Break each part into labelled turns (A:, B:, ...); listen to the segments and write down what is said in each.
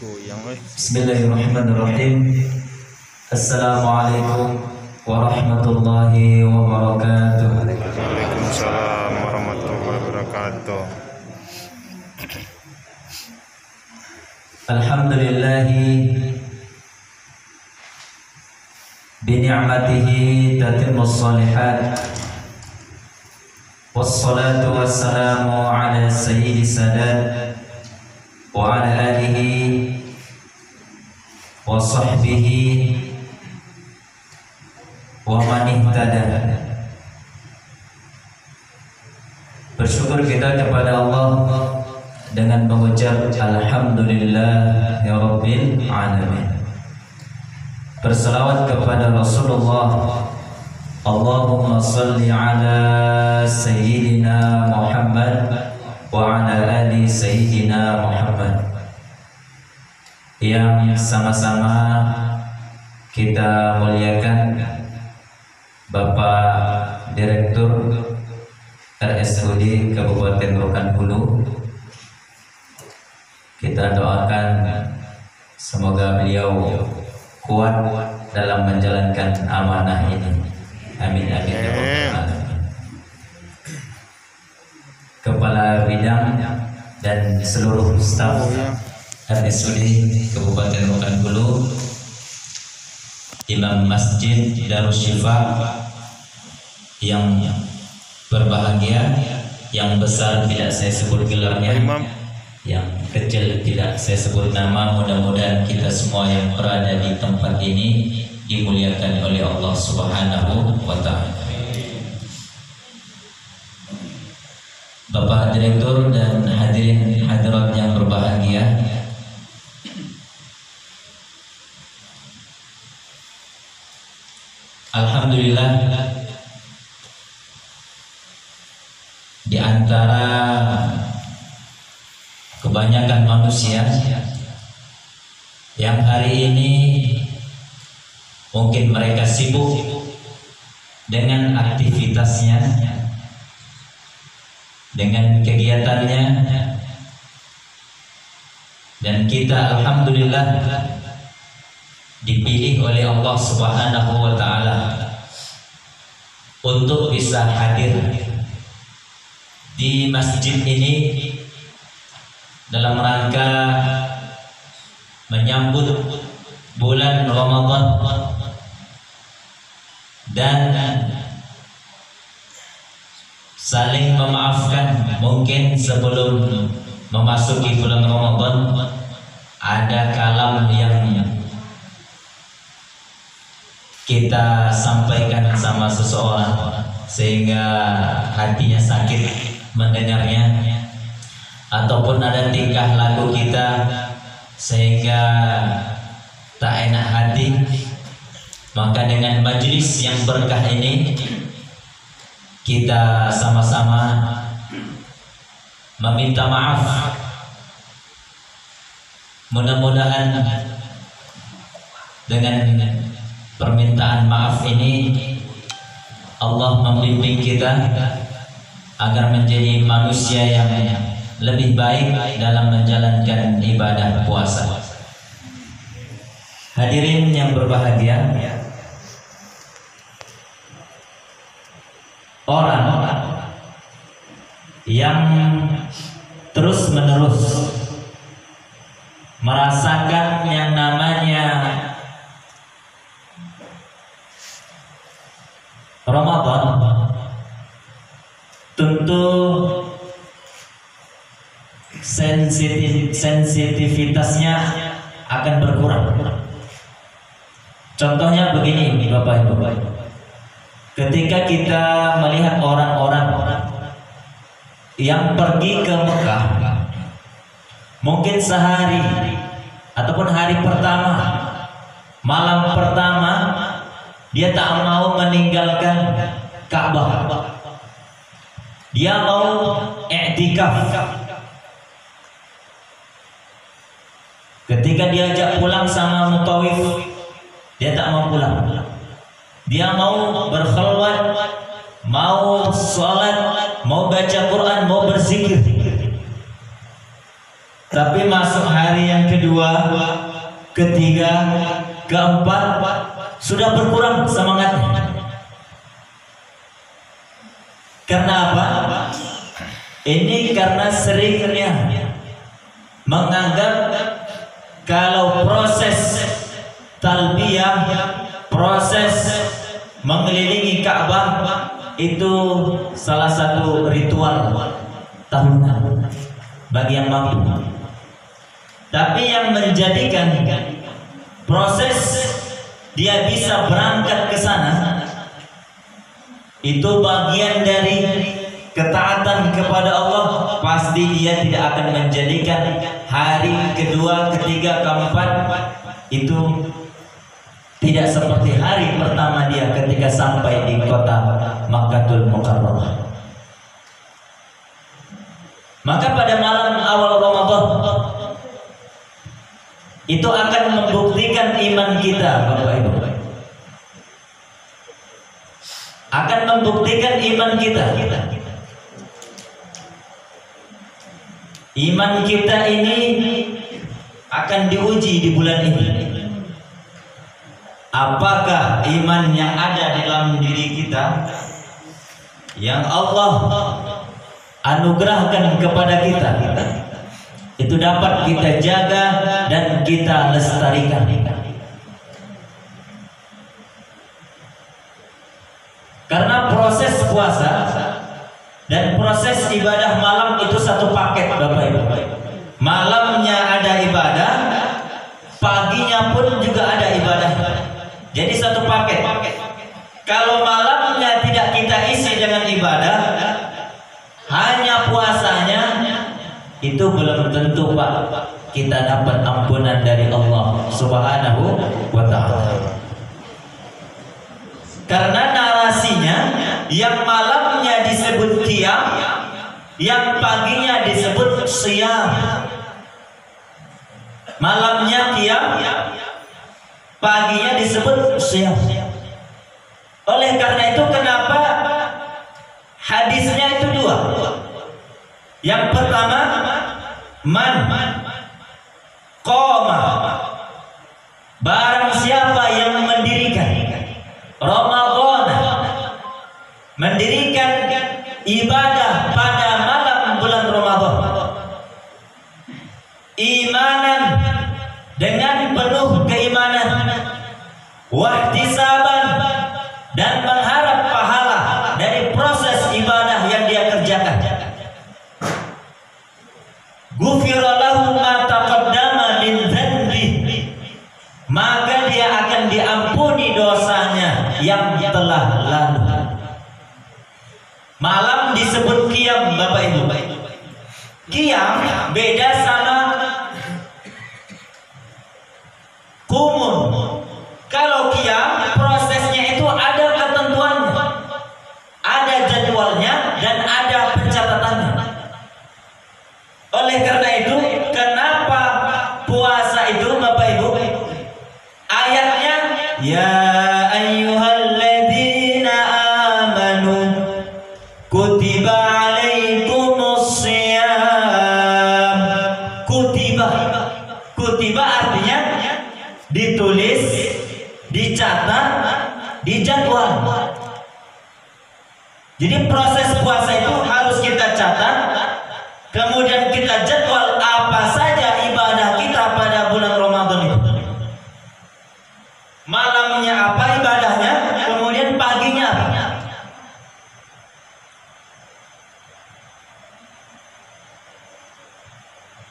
A: Bismillahirrahmanirrahim. Assalamualaikum warahmatullahi wabarakatuh.
B: Waalaikumsalam warahmatullahi wabarakatuh.
A: Alhamdulillahi bini'matihi tatimmus shalihat. Wassalatu wassalamu ala sayyidi sadat wa ala alihi wa sahbihi wa man ihtada. Bersyukur kita kepada Allah dengan mengucap alhamdulillah ya rabbil alamin. Berselawat kepada Rasulullah, Allahumma salli ala sayyidina Muhammad wa ala ali sayyidina Muhammad, yang sama-sama kita muliakan Bapak Direktur RSUD Kabupaten Rokan Hulu. Kita doakan semoga beliau kuat dalam menjalankan amanah ini. Amin amin ya rabbal alamin. Kepala bidang dan seluruh staf RSUD Kabupaten Rokan Hulu, Imam Masjid Darus Syifa yang berbahagia, yang besar tidak saya sebut gelarnya, yang kecil tidak saya sebut nama. Mudah-mudahan kita semua yang berada di tempat ini dimuliakan oleh Allah Subhanahu wa ta'ala. Bapak Direktur dan hadirin hadirat yang berbahagia, alhamdulillah di antara kebanyakan manusia yang hari ini mungkin mereka sibuk dengan aktivitasnya, dengan kegiatannya, dan kita alhamdulillah dipilih oleh Allah Subhanahu wa ta'ala untuk bisa hadir di masjid ini dalam rangka menyambut bulan Ramadan dan saling memaafkan. Mungkin sebelum memasuki bulan Ramadan ada kalam yang kita sampaikan sama seseorang sehingga hatinya sakit mendengarnya, ataupun ada tingkah laku kita sehingga tak enak hati. Maka dengan majelis yang berkah ini kita sama-sama meminta maaf. Mudah-mudahan dengan permintaan maaf ini Allah membimbing kita agar menjadi manusia yang lebih baik dalam menjalankan ibadah puasa. Hadirin yang berbahagia, orang yang terus-menerus merasakan yang namanya Ramadan tentu sensitivitasnya akan berkurang. Contohnya begini Bapak Ibu, ketika kita melihat orang-orang yang pergi ke Mekah, mungkin sehari ataupun hari pertama, malam pertama dia tak mau meninggalkan Ka'bah, dia mau i'tikaf. Ketika diajak pulang sama mutawif, dia tak mau pulang. Dia mau berkhulwat, mau sholat, mau baca Quran, mau berzikir. Tapi masuk hari yang kedua, ketiga, keempat sudah berkurang semangatnya. Karena apa? Ini karena seringnya menganggap kalau proses talbiyah, proses mengelilingi Ka'bah itu salah satu ritual tahunan bagi yang mampu. Tapi yang menjadikan proses dia bisa berangkat ke sana itu bagian dari ketaatan kepada Allah. Pasti dia tidak akan menjadikan hari kedua, ketiga, keempat itu tidak seperti hari pertama dia ketika sampai di kota Makkahul Mukarramah. Maka pada malam awal Ramadan itu akan membuktikan iman kita, Bapak Ibu. Akan membuktikan iman kita. Iman kita ini akan diuji di bulan ini. Apakah iman yang ada di dalam diri kita yang Allah anugerahkan kepada kita itu dapat kita jaga dan kita lestarikan. Karena proses puasa dan proses ibadah malam itu satu paket, Bapak Ibu. Malamnya ada ibadah, paginya pun juga ada ibadah. Jadi satu paket. Kalau malamnya tidak kita isi dengan ibadah, hanya puasanya, itu belum tentu, Pak, kita dapat ampunan dari Allah Subhanahu wa ta'ala. Karena narasinya yang malamnya disebut qiyam, yang paginya disebut siyam. Malamnya qiyam, paginya disebut siyam. Oleh karena itu kenapa hadisnya itu dua. Yang pertama, man qoma, barang siapa yang mendirikan Ramadan, mendirikan ibadah pada malam bulan Ramadan, imanan, dengan penuh keimanan, wahtisaban, dan mengharap pahala dari proses ibadah yang dia kerjakan, ghufira lahu ma taqaddama min dzanbi, maka dia akan diampuni dosanya yang telah lalu. Malam disebut qiyam, Bapak Ibu. Qiyam beda sama kumun. Kalau qiyam prosesnya itu ada ketentuannya, ada jadwalnya, dan ada pencatatannya. Oleh karena itu, kenapa puasa itu, Bapak Ibu, ayatnya ya ayyuhalladzina amanu kutiba alaikumus shiyam. Kutiba artinya ditulis, dicatat, dijadwal. Jadi proses puasa itu harus kita catat, kemudian kita jadwal apa saja ibadah kita pada bulan Ramadan itu. Malamnya apa ibadahnya, kemudian paginya apa.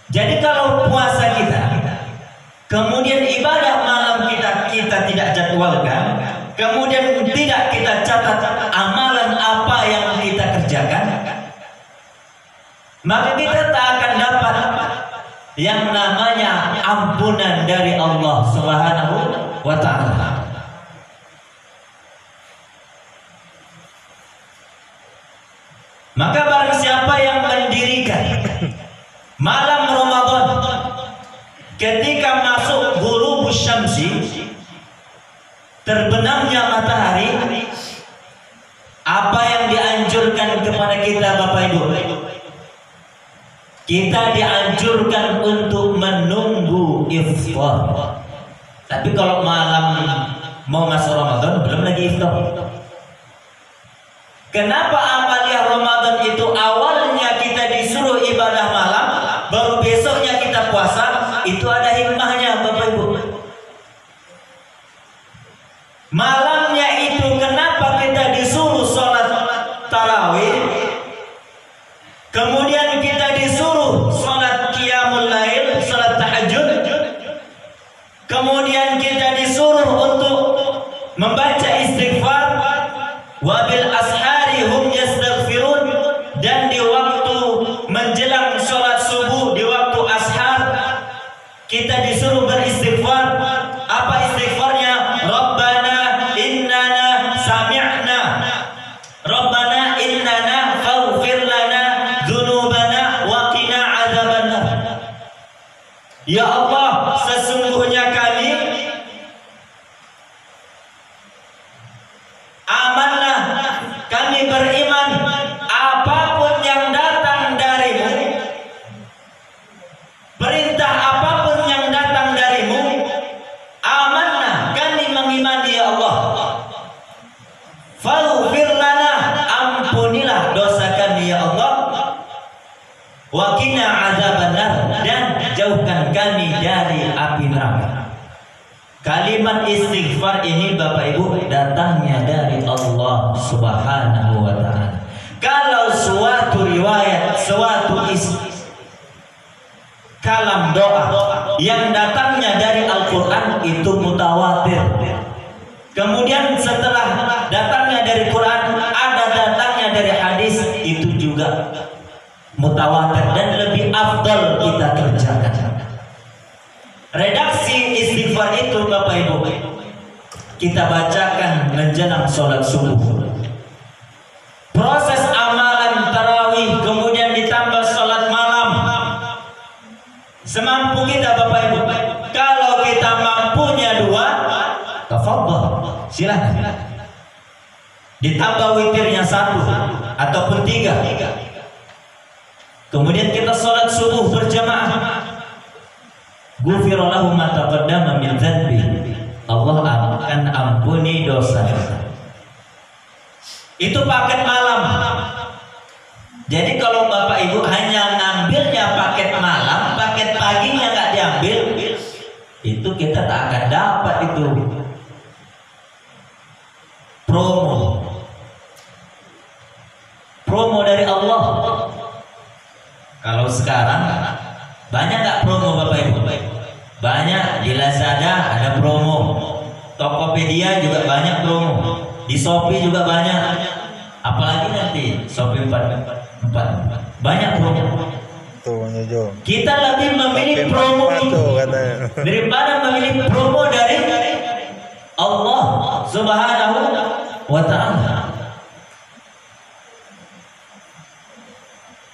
A: Jadi kalau puasa kita, kemudian ibadah malam kita tidak jadwalkan, kemudian tidak kita catat amalan apa yang kita kerjakan, maka kita tak akan dapat yang namanya ampunan dari Allah Subhanahu wa ta'ala. Maka barang siapa yang mendirikan malam Ramadan ketika masuk ghurubus syamsi, terbenamnya matahari, apa yang dianjurkan kepada kita, Bapak Ibu? kita dianjurkan untuk menunggu iftar. Tapi kalau malam mau masuk Ramadan belum lagi iftar. Kenapa amaliyah Ramadan itu awalnya kita disuruh ibadah malam, baru besoknya kita puasa? Itu ada hikmahnya, Bapak Ibu. Malamnya itu kenapa kita disuruh sholat tarawih, kemudian kita disuruh sholat qiyamul lail, sholat tahajud, kemudian kita disuruh untuk membaca istighfar, wabil ashari hum yastaghfirun, dan di waktu menjelang sholat subuh, di waktu ashar kita disuruh beristighfar. Apa istighfarnya? Rabbana innana sami'na, Rabbana innana faghfir lana dzunubana wa qina adzabannar. Ya Allah, sesungguhnya kami amanah, kami beriman, apapun yang datang darimu, perintah apapun yang datang darimu, amanah, kami mengimani ya Allah. Faghfir lana, ampunilah dosa kami ya Allah. Wa qina adzabannar, dan jauhkan kami dari api neraka. Kalimat istighfar ini Bapak Ibu datangnya dari Allah Subhanahu wa ta'ala. Kalau suatu riwayat, suatu kalam doa yang datangnya dari Al-Quran itu mutawatir. Kemudian setelah datangnya dari Quran, ada datangnya dari hadis, itu juga mutawatir dan lebih afdal kita kerjakan. Redaksi istighfar itu Bapak Ibu kita bacakan menjelang sholat subuh. Proses amalan tarawih kemudian ditambah sholat malam. Semampu kita Bapak Ibu. Kalau kita mampunya 2, tafadhal, silakan. Ditambah witirnya 1 ataupun 3. Kemudian kita sholat subuh berjamaah. Ghufira lahu ma taqaddama min dzanbi. Allah akan ampuni dosa. Itu paket malam. Jadi kalau Bapak Ibu hanya ngambilnya paket malam, paket paginya nggak diambil, itu kita tak akan dapat itu promo dari Allah. Kalau sekarang banyak nggak promo Bapak Ibu? Banyak. Di Lazada ada promo, Tokopedia juga banyak promo, di Shopee juga banyak. Apalagi nanti Shopee 4 banyak promo. Kita lebih memilih promo itu daripada memilih promo dari Allah Subhanahu wa ta'ala.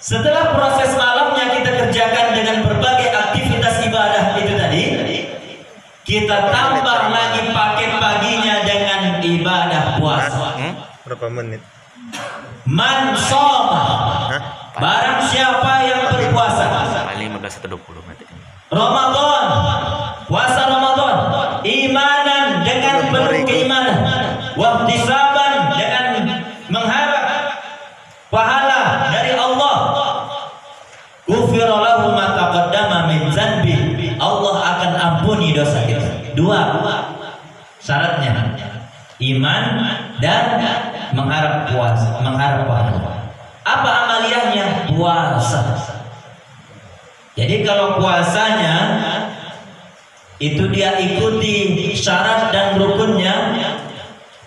A: Setelah proses malamnya kita kerjakan dengan berbagai aktivitas ibadah itu tadi, kita tambah lagi paket paginya dengan ibadah puasa.
B: Berapa menit?
A: Man shoma, barang siapa yang berpuasa
C: 15 atau 20 nanti.
A: Ramadan, puasa Ramadan, imanan dengan penuh keimanan, wahtisaban dengan mengharap pahala dari Allah, ghufira lahu ma taqaddama min dzanbi, Allah akan ampuni dosa kita. 2 syaratnya, iman dan mengharap puasa, mengharap pahala. Apa amaliyahnya? Puasa. Jadi kalau puasanya itu dia ikuti syarat dan rukunnya,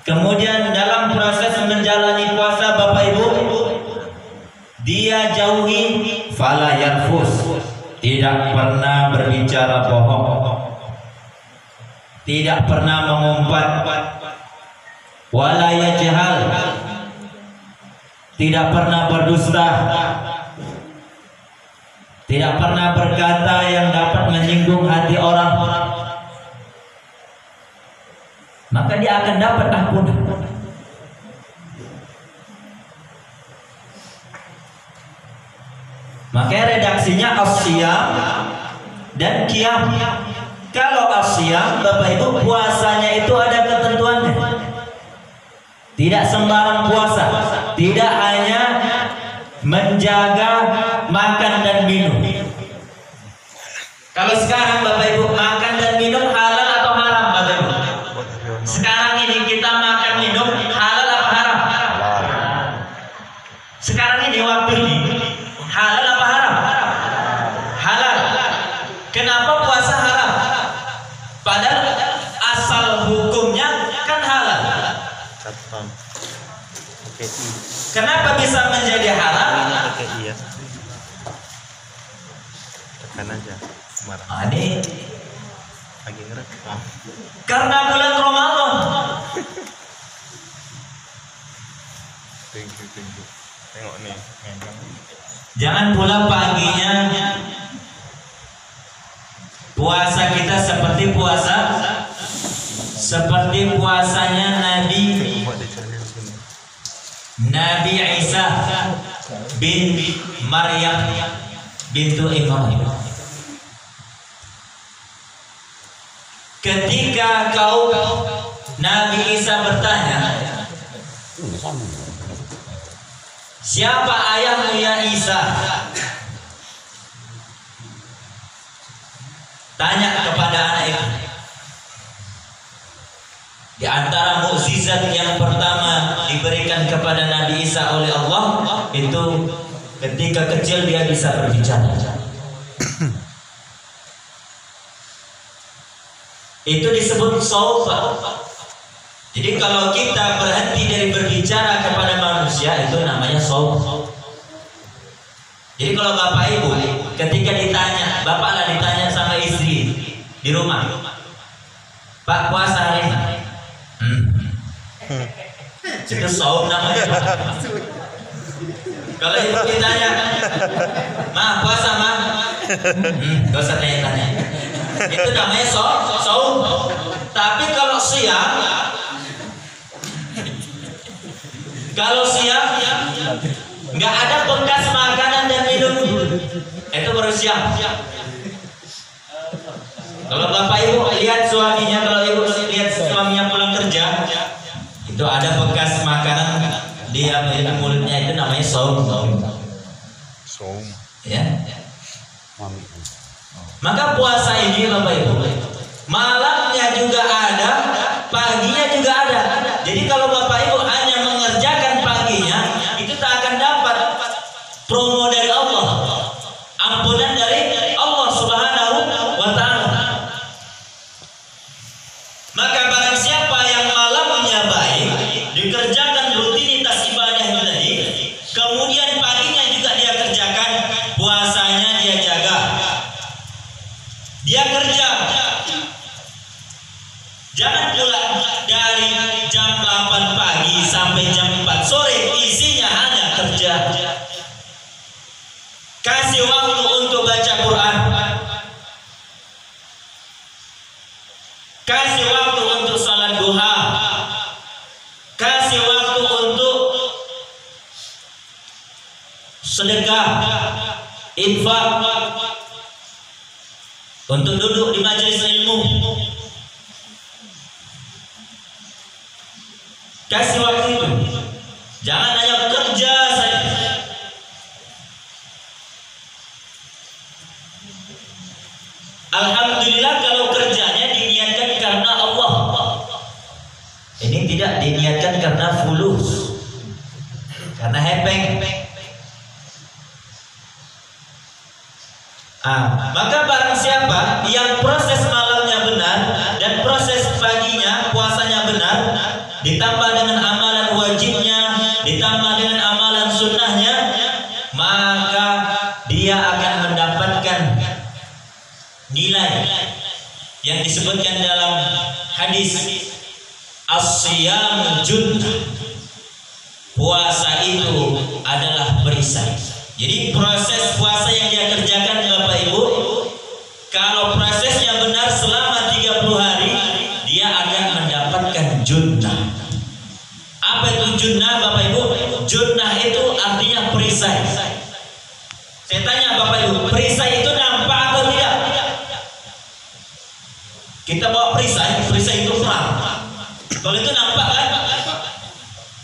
A: kemudian dalam proses menjalani puasa Bapak Ibu dia jauhi fala yarfus, tidak pernah berbicara bohong, tidak pernah mengumpat, wala yajhal, tidak pernah berdusta, tidak pernah berkata yang dapat menyinggung hati orang, maka dia akan dapat ampunan. Makanya redaksinya as-siyam dan qiyam. Kalau as-siyam, Bapak Ibu, puasanya itu ada ketentuannya. Tidak sembarang puasa. Tidak hanya menjaga makan dan minum. Kalau sekarang Bapak Ibu makan dan minum halal atau haram, Bapak Ibu? Sekarang ini kita makan minum halal apa haram? Sekarang ini waktu ini halal apa haram? Halal. Kenapa puasa haram? Padahal asal hukumnya kan halal. Kenapa bisa menjadi haram?
B: Tekan aja.
A: Ini
B: Lagi ngerekam.
A: karena bulan Ramadan.
B: Thank you. Tengok nih.
A: Jangan pula paginya puasa kita seperti puasanya Nabi Isa bin Maryam bintu Imran. Ketika Nabi Isa bertanya, siapa ayahmu ya Isa? Tanya kepada anak itu. Di antara mukjizat yang pertama diberikan kepada Nabi Isa oleh Allah itu ketika kecil dia bisa berbicara. Itu disebut shaum. Jadi kalau kita berhenti dari berbicara kepada manusia itu namanya shaum. Jadi kalau Bapak Ibu ketika ditanya, Bapak lah ditanya sama istri di rumah, Pak puasa hari ini? Itu shaum namanya. Kalau ibu ditanya, Ma puasa Ma? Gak usah tanya-tanya. Itu namanya shaum. Tapi kalau siang nggak ada bekas makanan dan minum, itu baru siang. Kalau Bapak Ibu lihat suaminya, kalau Ibu lihat suaminya pulang kerja, itu ada bekas makanan di mulutnya, itu namanya shaum. Ya. Maka puasa ini Bapak Ibu, malamnya juga ada, paginya juga ada. Jadi kalau Bapak Ibu hanya mengerjakan paginya, itu tak akan dapat promo dari Allah, ampunan dari Allah Subhanahu wa Ta'ala. Maka barang siapa yang malamnya baik, dikerjakan rutinitas ibadahnya tadi, kemudian paginya juga dia kerjakan, puasanya dia jaga, dia kerja. Jangan pula dari jam 8 pagi sampai jam 4 sore isinya hanya kerja. Kasih waktu untuk baca Quran, kasih waktu untuk salat duha, kasih waktu untuk sedekah, infak, untuk duduk di majelis ilmu. Kasih waktu itu. Jangan hanya kerja saja. Alhamdulillah kalau kerjanya diniatkan karena Allah. Ini tidak diniatkan karena fulus, karena hepeng. Maka barang siapa yang proses malamnya benar dan proses paginya puasanya benar, ditambah dengan amalan wajibnya, ditambah dengan amalan sunnahnya, maka dia akan mendapatkan nilai yang disebutkan dalam hadis as-siyam junnah. Puasa itu adalah perisai. Jadi proses puasa yang dia kerjakan Bapak Ibu, kalau prosesnya benar selama 30 hari, dia akan mendapatkan junnah. Apa itu junnah Bapak Ibu? Junnah itu artinya perisai. Saya tanya Kita bawa perisai itu perang. Kalau itu nampak kan?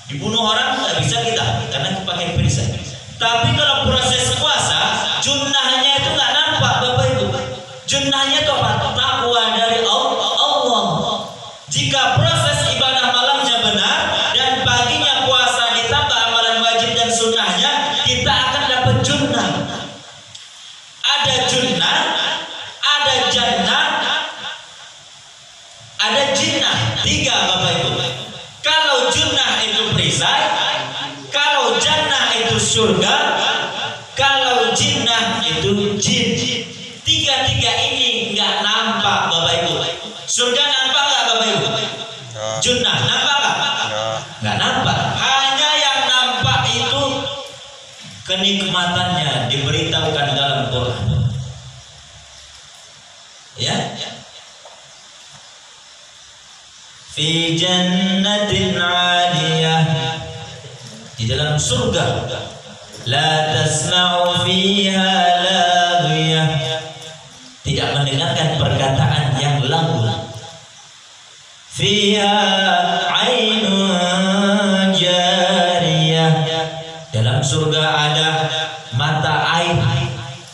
A: Dibunuh orang nggak bisa kita karena pakai perisai. Tapi kalau proses puasa, junnahnya itu nggak nampak, Bapak Ibu. Junnahnya itu apa? Takwa dari Allah. Jika proses ibadah malamnya benar dan paginya puasa ditambah amalan wajib dan sunnahnya, kita akan dapat junnah. Ada junnah, ada jannah, ada jinnah. 3, Bapak Ibu. Kalau junnah itu perisai, kalau jannah itu surga, kalau jinnah itu jin. 3 ini nggak nampak, Bapak Ibu. Surga nampak nggak, Bapak Ibu? Junnah nampak nggak? Nggak nampak. Hanya yang nampak itu kenikmatannya diberitahukan dalam Quran. Ya. Fi jannatin 'aliyah, di dalam surga, la tasma'u fiha laghiyah, tidak mendengarkan perkataan yang laghu. Fiha 'ainun jariyah, dalam surga ada mata air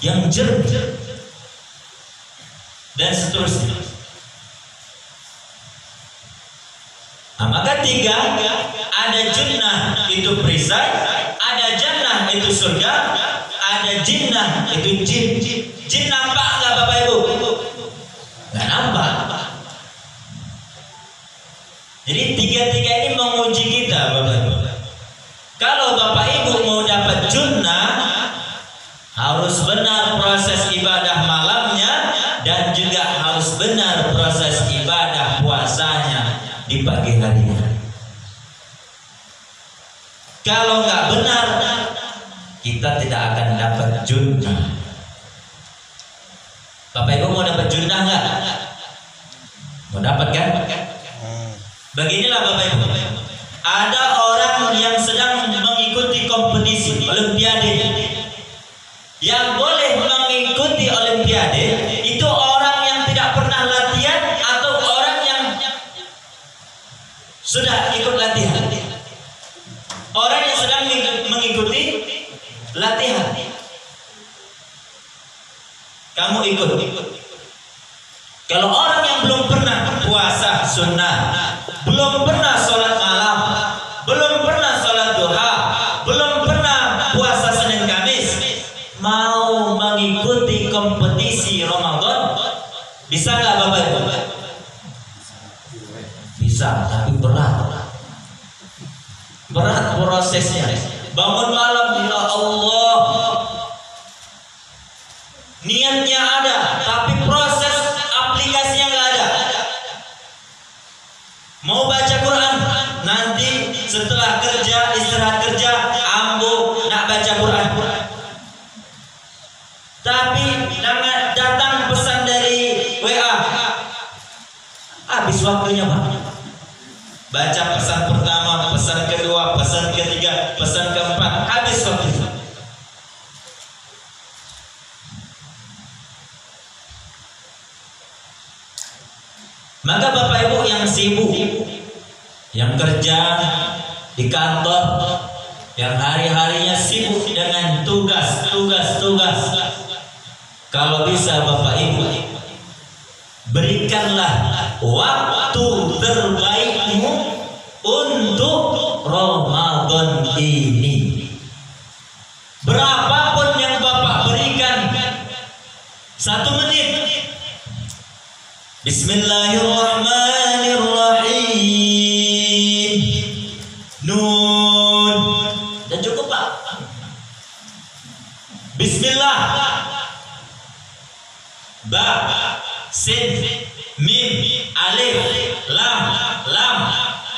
A: yang jernih dan seterusnya. Nah, maka 3, ada junnah itu perisai, ada jannah itu surga, ada jinnah itu jin. Jin nampak nggak, Bapak Ibu? Nggak nampak. Jadi 3 ini menguji kita, Bapak Ibu. Kalau Bapak Ibu mau dapat junnah, harus benar proses ibadah malamnya dan juga harus benar proses ibadah puasanya di pagi hari. Kalau nggak benar, kita tidak akan dapat junnah. Bapak Ibu mau dapat junnah nggak? Mau dapat kan? Beginilah Bapak Ibu. Ada orang yang sedang mengikuti kompetisi olimpiade. Yang boleh mengikuti olimpiade itu orang yang tidak pernah latihan atau orang yang sudah ikut latihan. Orang yang sedang mengikuti latihan. Kamu ikut. Kalau orang yang belum pernah puasa sunnah, belum pernah sholat malam, belum pernah sholat duha, belum pernah puasa Senin Kamis, mau mengikuti kompetisi Ramadan, bisa nggak Bapak Ibu? Bisa, tapi berat prosesnya. Bangun malam, ya Allah, niatnya ada, tapi proses aplikasinya nggak ada. Mau baca Quran, nanti setelah kerja, istirahat kerja, ambo nak baca Quran. Tapi datang pesan dari WA, habis waktunya Pak. Baca pesan pertama, pesan kedua, pesan ketiga, pesan keempat, habis waktunya. Maka Bapak Ibu yang sibuk, yang kerja di kantor, yang hari-harinya sibuk dengan tugas, kalau bisa Bapak Ibu, berikanlah waktu terbaikmu untuk Ramadan ini. Berapapun yang Bapak berikan, 1 menit. Bismillahirrahmanirrahim. Nun. Dan cukup Pak. Bismillah. Ba, sin, mim, alif, lam,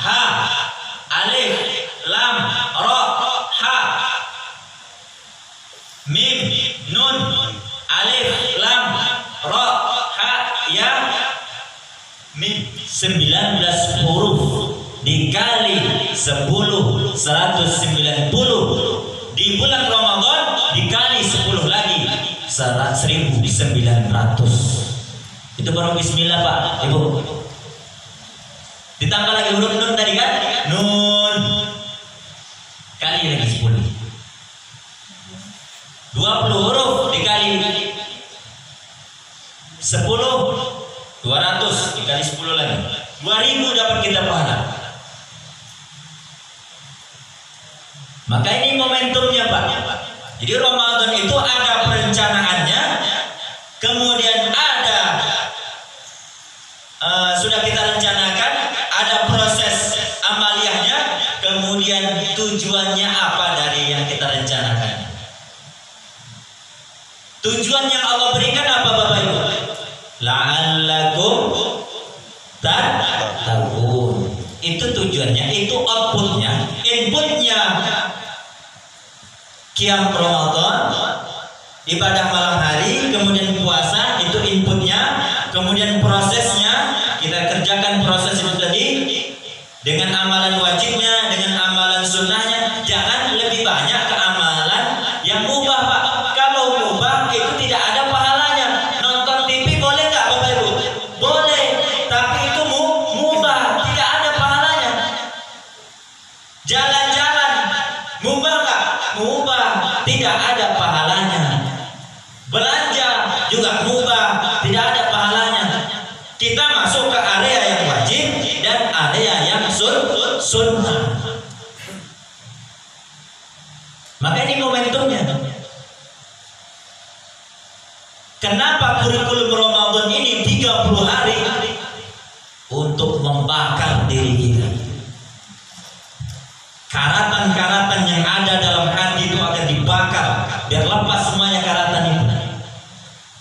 A: ha, alif, lam, ra, ha, mim, nun, alif, lam, ra, ha, ya, mim. 19 huruf dikali 10, 190. Di bulan Ramadan dikali 10 lagi, 1900. Itu baru bismillah Pak, Ibu. Ditambah lagi huruf nun tadi kan? Nun. Kali lagi 10. 20 huruf dikali 10, 200 dikali 10 lagi. 2000 dapat kita pahala. Maka ini momentumnya Pak. Jadi Ramadan itu ada perencanaannya, kemudian ada sudah kita rencanakan, ada proses amaliyahnya, kemudian tujuannya apa dari yang kita rencanakan. Tujuan yang Allah berikan apa Bapak Ibu? La'allakum tattaqun. Itu tujuannya, itu outputnya, inputnya. Qiyam Ramadan, ibadah malam hari, kemudian puasa, itu inputnya, kemudian prosesnya, kita kerjakan proses itu tadi dengan amalan wajibnya, dengan amalan sunnahnya. Jangan lebih banyak ke amalan yang mubah Pak. Kalau mubah itu tidak ada pahalanya. Nonton TV boleh nggak Bapak Ibu? Boleh, tapi itu mubah, tidak ada pahalanya. Jalan-jalan mubah nggak? Mubah, tidak ada pahalanya. Belanja juga mubah, tidak ada pahalanya. Kita masuk ke area yang wajib dan area yang sunnah. Maka ini momentumnya. Kenapa kurikulum Ramadan ini 30 hari? Untuk membakar diri kita. Karatan-karatan yang ada dalam hati itu akan dibakar, biar lepas semuanya karatan itu.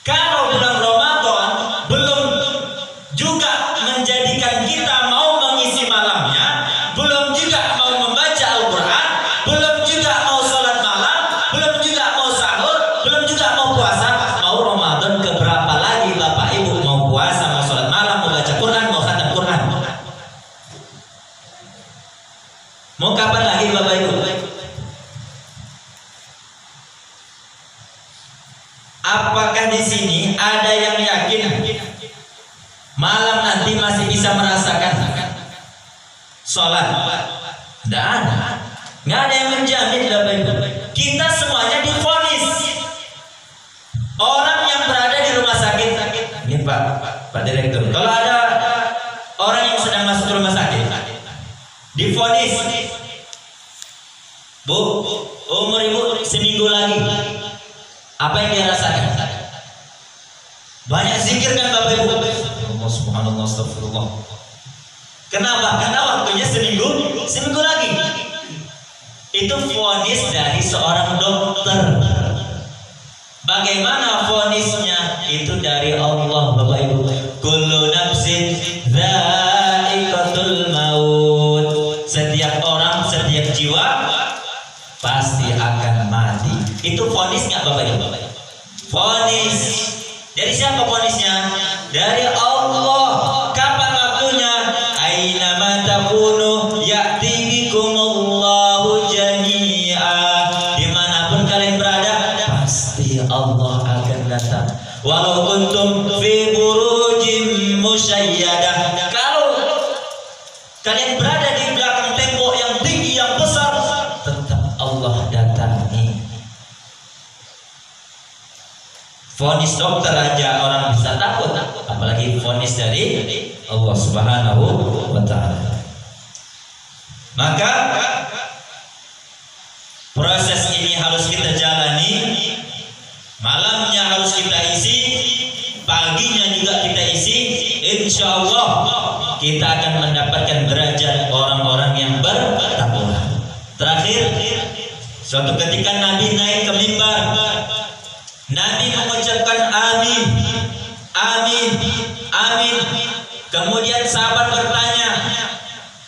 A: Kalau bulan Ramadan belum juga menjadikan kita mau mengisi malamnya, belum juga mau membaca Al-Quran, belum juga mau sholat malam, belum juga mau sahur, belum juga mau puasa, mau Ramadan keberapa lagi Bapak Ibu mau puasa, mau sholat malam, mau baca Quran, mau khatam Quran? Mau kapan lagi Bapak Ibu? Apakah di sini ada yang yakin malam nanti masih bisa merasakan sholat? Tidak ada. Nggak ada yang menjamin Bapak Ibu. Kita semuanya divonis. Orang yang berada di rumah sakit. Ini Pak Direktur. Kalau ada orang yang sedang masuk ke rumah sakit, divonis, Bu, umur ibu seminggu lagi. Apa yang dia rasakan? Banyak zikir kan Bapak Ibu? Allah subhanallah, astagfirullah. Kenapa? Karena waktunya seminggu lagi. Itu vonis dari seorang dokter. Bagaimana vonisnya? Itu dari Allah Bapak Ibu. Kullu nafsin dha'iqatul maut. Setiap orang, setiap jiwa pasti akan mati. Itu vonis nggak Bapak Ibu? Vonis. Dari siapa vonisnya? Dari Allah. Kapan waktunya? Aina ma takunu ya'ti bikumullahu jami'a. Dimanapun kalian berada, pasti Allah akan datang. Walau kuntum fi burujim musyayyadah. Kalau kalian berada di belakang tembok yang tinggi, yang besar, tetap Allah datangi. Vonis dokter aja orang bisa takut, apalagi vonis dari Allah Subhanahu wa ta'ala. Maka proses ini harus kita jalani. Malamnya harus kita isi, paginya juga kita isi. Insya Allah kita akan mendapatkan derajat orang-orang yang bertakwa. Terakhir, suatu ketika Nabi naik ke mimbar, Nabi mengucapkan amin, amin, amin. Kemudian sahabat bertanya,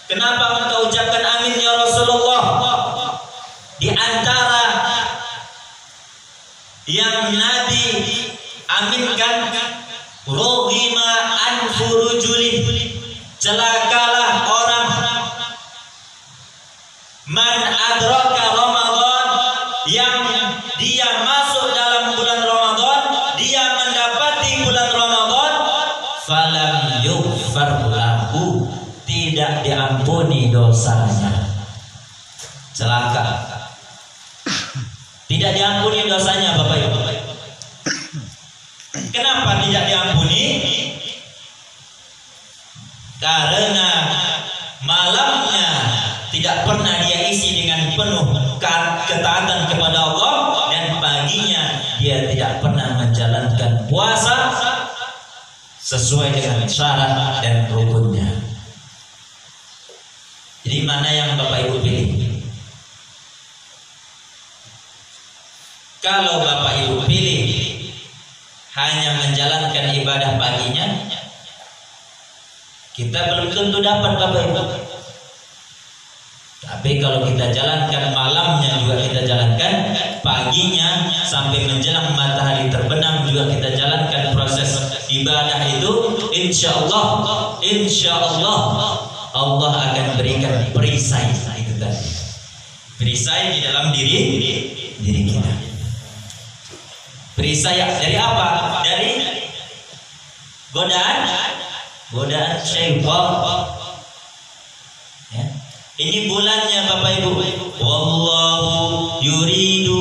A: kenapa engkau ucapkan amin ya Rasulullah? Di antara yang Nabi aminkan, rohima anfurujulin, celakalah orang man adraka Ramadan, yang dia masuk dalam bulan Ramadan, dia mendapati bulan Ramadan, falam yughfar lahu, tidak diampuni dosanya. Celaka. Tidak diampuni dosanya, Bapak Ibu. Kenapa tidak diampuni? Karena malamnya tidak pernah dia isi dengan penuh ketaatan kepada Allah, dan paginya dia tidak pernah menjalankan puasa sesuai dengan syarat dan rukunnya. Jadi mana yang Bapak Ibu pilih? Kalau Bapak Ibu pilih hanya menjalankan ibadah paginya, kita belum tentu dapat, Bapak Ibu. Tapi kalau kita jalankan malamnya juga kita jalankan, paginya sampai menjelang matahari terbenam juga kita jalankan proses ibadah itu, insya Allah Allah akan berikan perisai itu tadi. Perisai di dalam diri kita. Perisai dari apa? Dari godaan syaitan. Ya. Ini bulannya Bapak Ibu. Wallahu yuridu